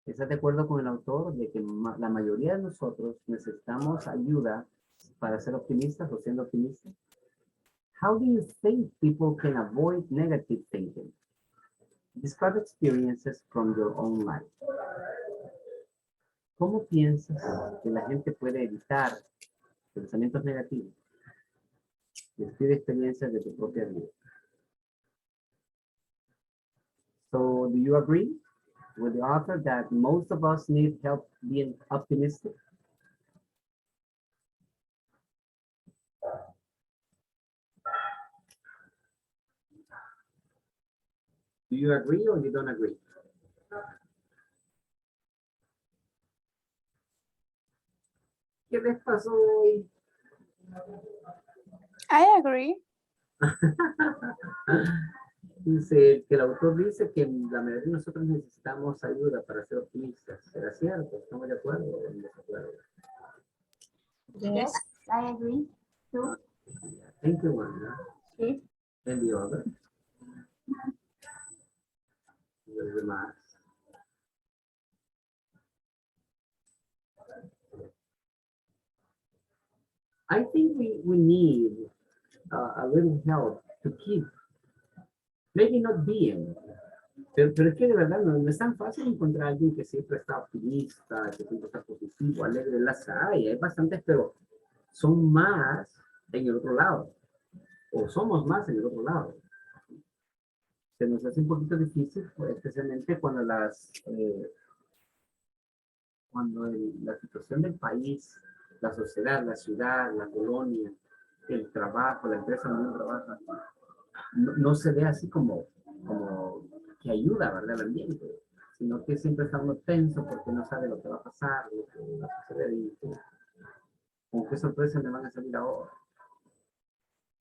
¿Estás de acuerdo con el autor de que la mayoría de nosotros necesitamos ayuda para ser optimistas o siendo optimistas? How do you think people can avoid negative thinking? Describe experiences from your own life. ¿Cómo piensas que la gente puede evitar pensamientos negativos? Describe experiencias de tu propia vida. So, do you agree with the author that most of us need help being optimistic? Do you agree or you don't agree? ¿Qué les pasó hoy? I agree. Dice que el autor dice que la mayoría de nosotros necesitamos ayuda para ser optimistas. ¿Será cierto? ¿Estamos de acuerdo o en desacuerdo? Yes, I agree too. Thank you, Wanda. Sí. And the other? Los demás. I think we need a little help to keep, maybe not being, pero es que de verdad no es tan fácil encontrar a alguien que siempre está optimista, que siempre está positivo, alegre. Las hay bastantes, pero son más en el otro lado, o somos más en el otro lado. Se nos hace un poquito difícil, pues, especialmente cuando la situación del país, la sociedad, la ciudad, la colonia, el trabajo, la empresa donde uno trabaja, no se ve así como que ayuda, ¿verdad? Al ambiente, sino que siempre está uno tenso porque no sabe lo que va a pasar, lo que va a suceder y con qué sorpresa me van a salir ahora.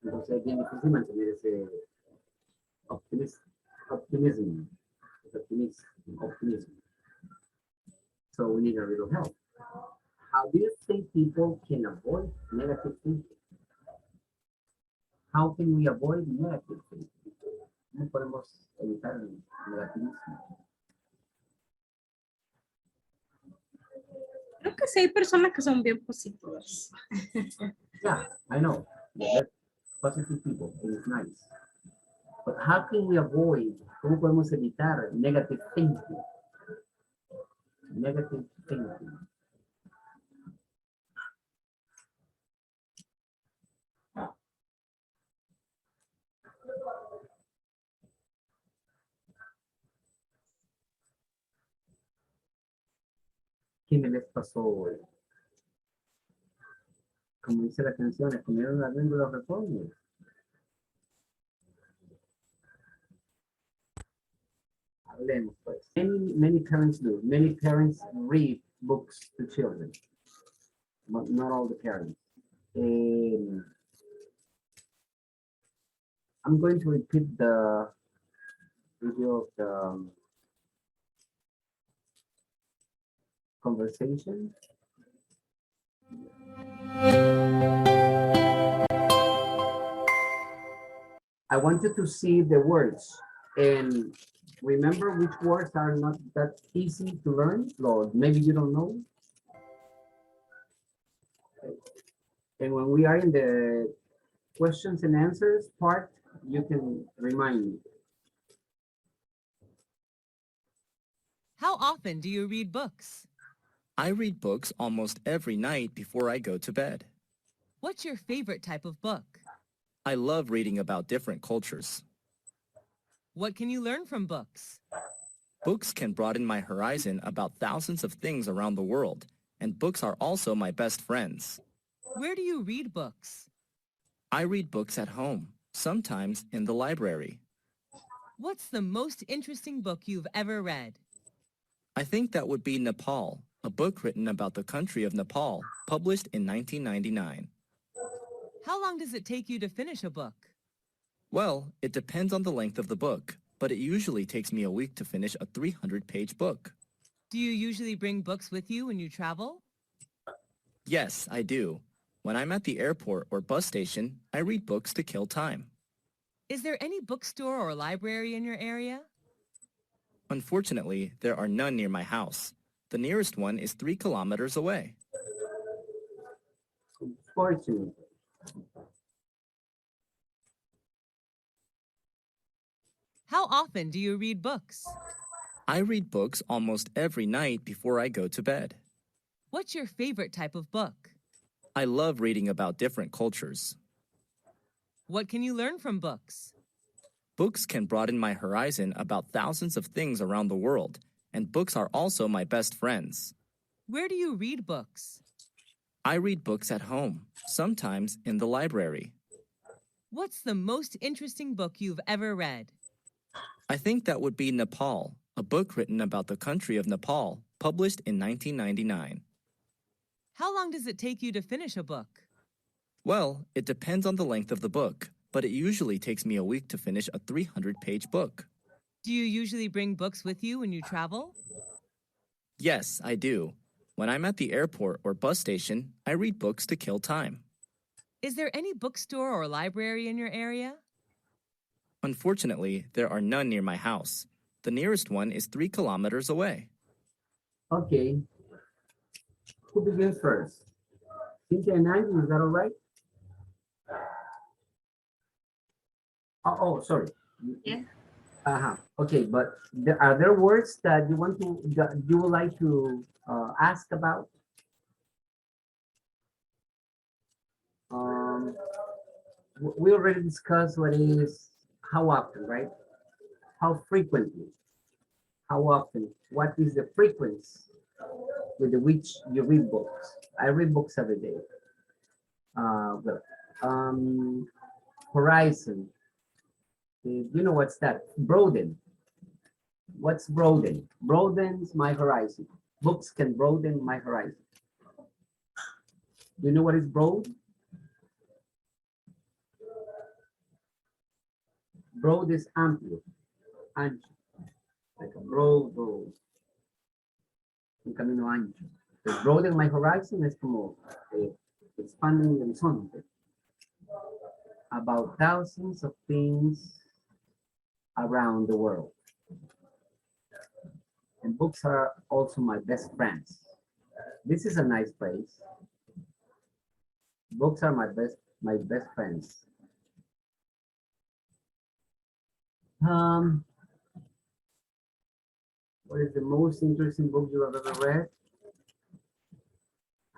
Entonces es bien difícil mantener ese optimism, optimism, optimism. So we need a little help. How do you think people can avoid negative thinking? How can we avoid negative thinking? ¿Cómo podemos evitar el negativismo? Creo que sí hay personas que son bien positivas. Yeah, I know. That's positive people, and it's nice. But how can we avoid, cómo podemos evitar negative thinking? Negative thinking. ¿Qué me les pasó hoy? Como dice la canción, comieron la lengua de los ratones. Hablemos, pues. Many parents do. Many parents read books to children, but not all the parents. I'm going to repeat the video of the conversation. I want you to see the words and remember which words are not that easy to learn, or maybe you don't know. And when we are in the questions and answers part, you can remind me. How often do you read books? I read books almost every night before I go to bed. What's your favorite type of book? I love reading about different cultures. What can you learn from books? Books can broaden my horizon about thousands of things around the world, and books are also my best friends. Where do you read books? I read books at home, sometimes in the library. What's the most interesting book you've ever read? I think that would be Nepal, a book written about the country of Nepal, published in 1999. How long does it take you to finish a book? Well, it depends on the length of the book, but it usually takes me a week to finish a 300-page book. Do you usually bring books with you when you travel? Yes, I do. When I'm at the airport or bus station, I read books to kill time. Is there any bookstore or library in your area? Unfortunately, there are none near my house. The nearest one is 3 kilometers away. Fortunately. How often do you read books? I read books almost every night before I go to bed. What's your favorite type of book? I love reading about different cultures. What can you learn from books? Books can broaden my horizon about thousands of things around the world, and books are also my best friends. Where do you read books? I read books at home, sometimes in the library. What's the most interesting book you've ever read? I think that would be Nepal, a book written about the country of Nepal, published in 1999. How long does it take you to finish a book? Well, it depends on the length of the book, but it usually takes me a week to finish a 300-page book. Do you usually bring books with you when you travel? Yes, I do. When I'm at the airport or bus station, I read books to kill time. Is there any bookstore or library in your area? Unfortunately, there are none near my house. The nearest one is 3 kilometers away. Okay. Who begins first? Cynthia and Angie, is that all right? Oh, sorry. Yeah. Okay, but are there words that you would like to ask about? We already discussed what is how often, right? How frequently? How often? What is the frequency with which you read books? I read books every day. Well, horizon. You know what's that? Broaden. What's broaden? Broadens my horizon. Books can broaden my horizon. You know what is broad? Broad is amplio, ancho, like a broad road, un camino ancho. The broaden my horizon es como expanding el horizonte about thousands of things around the world. And books are also my best friends. This is a nice phrase. Books are my best friends. What is the most interesting book you have ever read?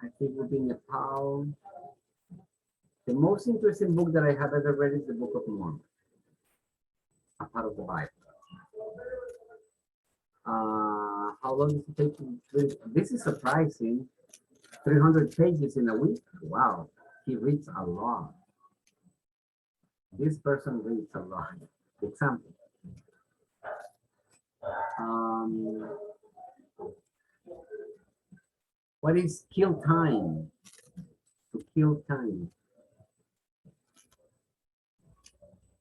I think would be Nepal. The most interesting book that I have ever read is the Book of Mormon, a part of the Bible. How long does it take to read? This is surprising. 300 pages in a week. Wow, he reads a lot. This person reads a lot. Example. What is kill time? To kill time.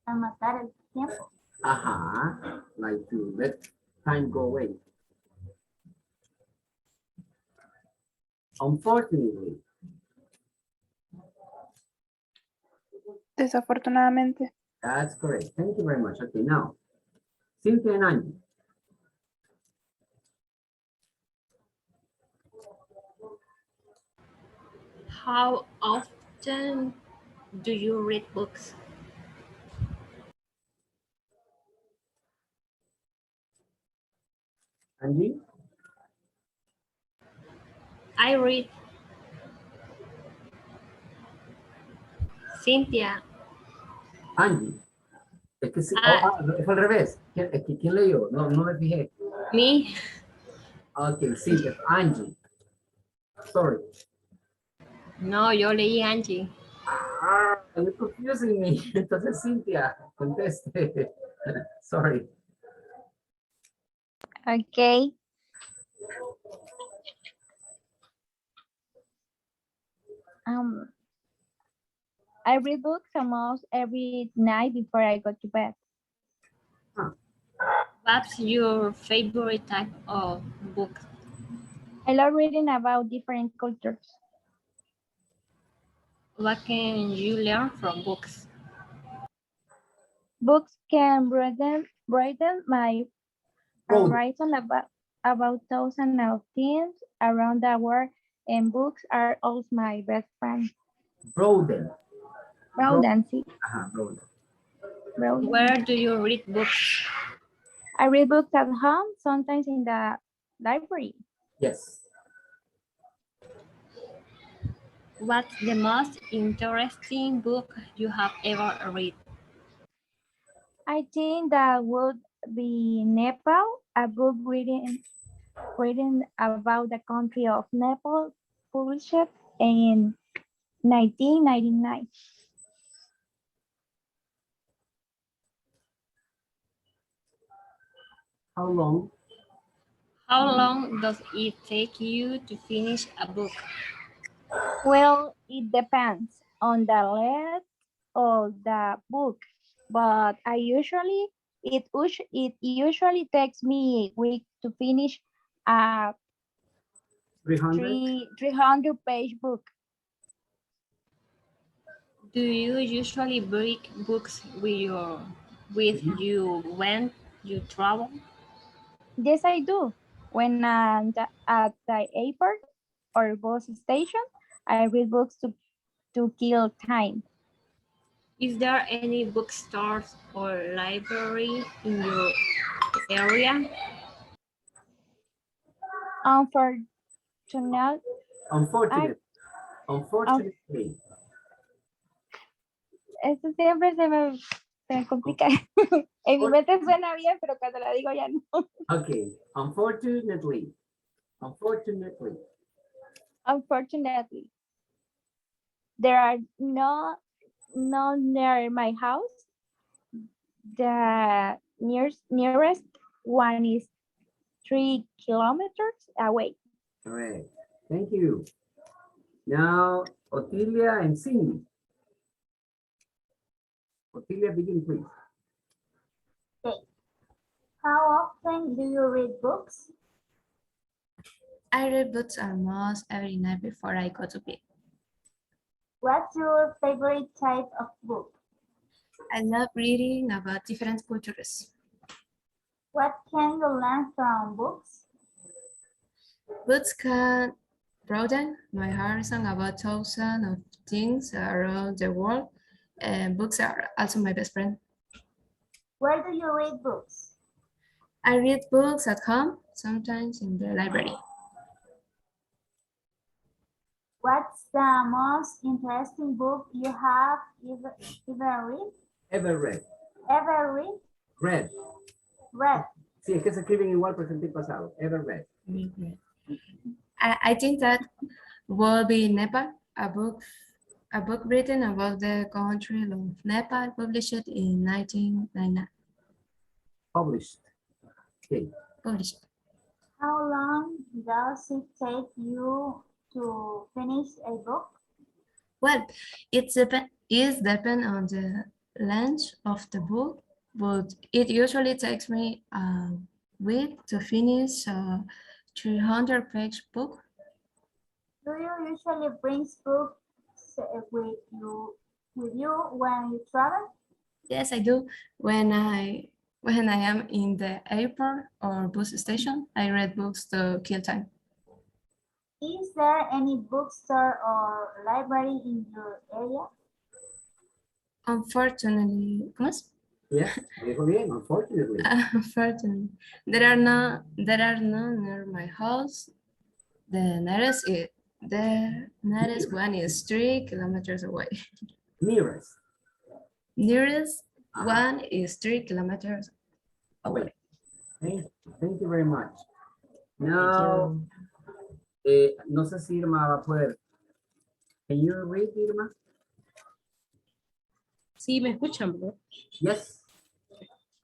Matar el tiempo. Like to let time go away. Unfortunately. Desafortunadamente. That's correct. Thank you very much. Okay, now, Cynthia and Angie. How often do you read books? Angie? I read. Cynthia. Angie. Es que sí. Fue al revés. ¿Quién leyó? No, no me fijé. Me. Okay, Cynthia. Angie. Sorry. No, yo leí Angie. You're confusing me. Entonces, Cynthia, conteste. Sorry. Okay. I read books almost every night before I go to bed. What's your favorite type of book? I love reading about different cultures. What can you learn from books? Books can broaden my horizon about thousands of things around the world, and books are also my best friend. Broaden. Broaden, sí. Broaden. Broaden. Where do you read books? I read books at home, sometimes in the library. Yes. What's the most interesting book you have ever read? I think that would be Nepal, a book written about the country of Nepal, published in 1999. How long? How long does it take you to finish a book? Well, it depends on the length of the book, but it usually takes me a week to finish a 300-page book. Do you usually bring books with you when you travel? Yes, I do. When I'm at the airport or bus station, I read books to kill time. Is there any bookstores or library in your area? Unfortunately. Esto siempre se me Se me complica. En mi mente suena bien, pero cuando la digo ya no. Okay, unfortunately. Unfortunately. Unfortunately, there are no near my house. The nearest one is 3 kilometers away. Correct. Thank you. Now, Otilia and Cindy. Otilia, begin, please. Okay. How often do you read books? I read books almost every night before I go to bed. What's your favorite type of book? I love reading about different cultures. What can you learn from books? Books can broaden my horizon about thousands of things around the world, and books are also my best friend. Where do you read books? I read books at home, sometimes in the library. What's the most interesting book you have ever read? Ever read. Ever read? Read. Read. Sí, es que se escriben igual presente y pasado. Ever read. I think that will be Nepal, a book written about the country of Nepal, published in 1999. Published. Okay. Published. How long does it take you to finish a book? Well, it depends on the length of the book, but it usually takes me a week to finish a 300-page book. Do you usually bring books with you when you travel? Yes, I do. When I am in the airport or bus station, I read books to kill time. Is there any bookstore or library in your area? Unfortunately, ¿cómo es? Yes, dijo bien, unfortunately. Unfortunately, there are none near my house. The nearest one is 3 kilometers away. Nearest. Nearest one is 3 kilometers away. Thank you very much. Now, no sé si Irma va a poder. Can you read, Irma? Sí, me escuchan, bro. Yes.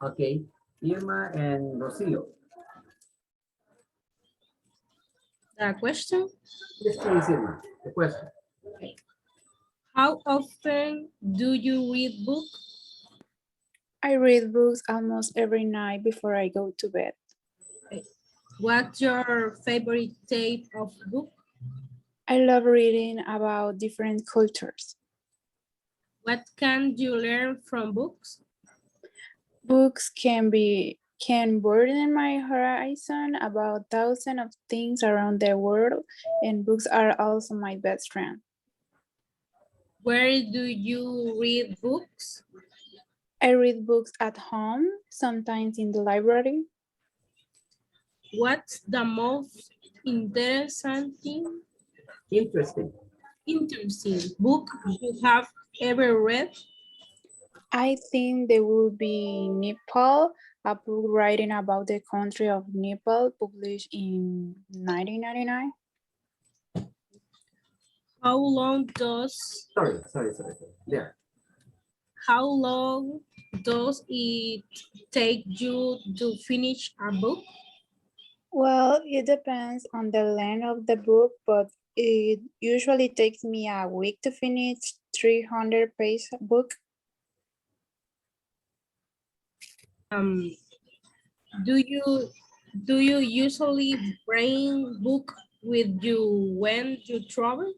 Okay. Irma and Rocio. The question? Yes, please, Irma. The question. How often do you read books? I read books almost every night before I go to bed. What's your favorite type of book? I love reading about different cultures. What can you learn from books? Books can broaden my horizon about thousands of things around the world, and books are also my best friend. Where do you read books? I read books at home, sometimes in the library. What's the most interesting book you have ever read? I think there will be Nepal, a book writing about the country of Nepal, published in 1999. How long does There. How long does it take you to finish a book? Well, it depends on the length of the book, but it usually takes me a week to finish 300-page book. Do you usually bring book with you when you travel?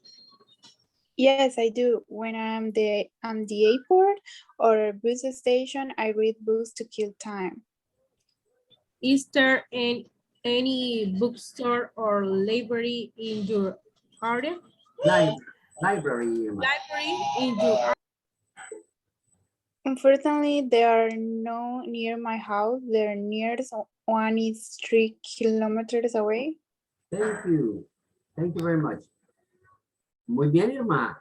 Yes, I do. When I'm at the airport or bus station, I read books to kill time. Is there any bookstore or library in your area? Library. Library in your area? Unfortunately, there are no near my house. The nearest one is 3 kilometers away. Thank you. Thank you very much. Muy bien, Irma.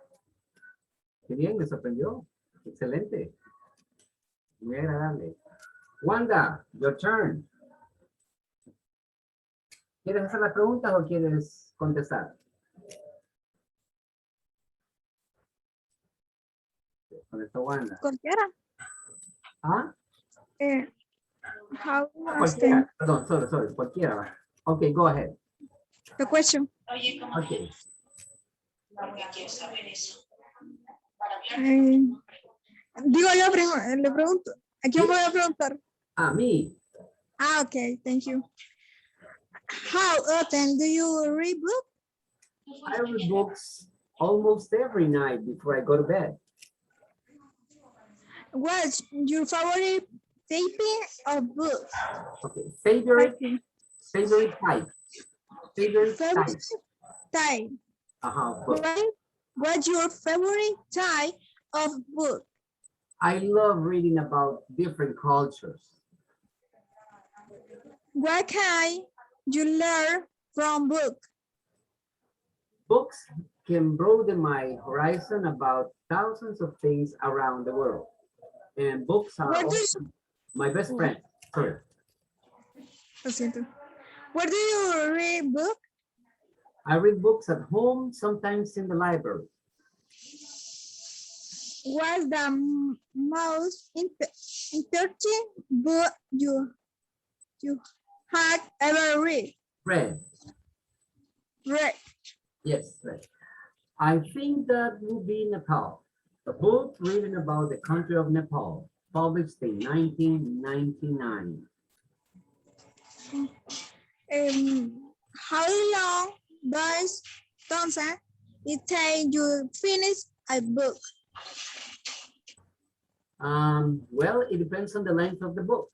Qué bien, me sorprendió. Excelente. Muy agradable. Wanda, your turn. ¿Quieres hacer las preguntas o quieres contestar? Contestó Wanda. Cualquiera. ¿Ah? How Ah, was cualquiera. Perdón, sorry, cualquiera. Okay, go ahead. the question? Okay. Digo yo, le pregunto. ¿A quién voy a preguntar? A mí. Ah, okay, thank you. How often do you read books? I read books almost every night before I go to bed. What's your favorite type of book? Okay, favorite type. Favorite type. Type. Book. What's your favorite type of book? I love reading about different cultures. What can you learn from book? Books can broaden my horizon about thousands of things around the world. And books are also my best friend. Sorry. Lo siento. Where do you read book? I read books at home, sometimes in the library. What's the most interesting book you had ever read? Read. Yes, read. I think that would be Nepal. A book written about the country of Nepal, published in 1999. How long does it take you finish a book? Well, it depends on the length of the book,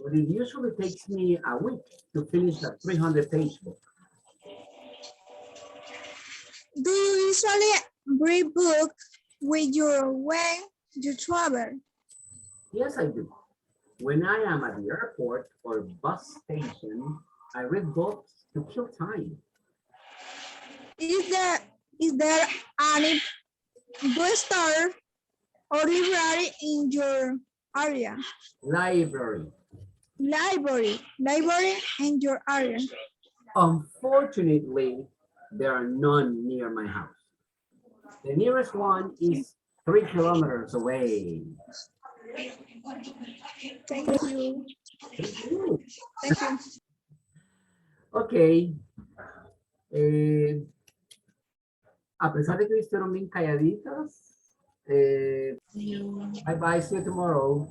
but it usually takes me a week to finish a 300-page book. Do you usually read books with you when you travel? Yes, I do. When I am at the airport or bus station, I read books to kill time. Is there any bookstore or library in your area? Library. Library in your area. Unfortunately, there are none near my house. The nearest one is 3 kilometers away. Thank you. Thank you. Thank you. Ok. A pesar de que estuvieron bien calladitas, bye bye, see you tomorrow.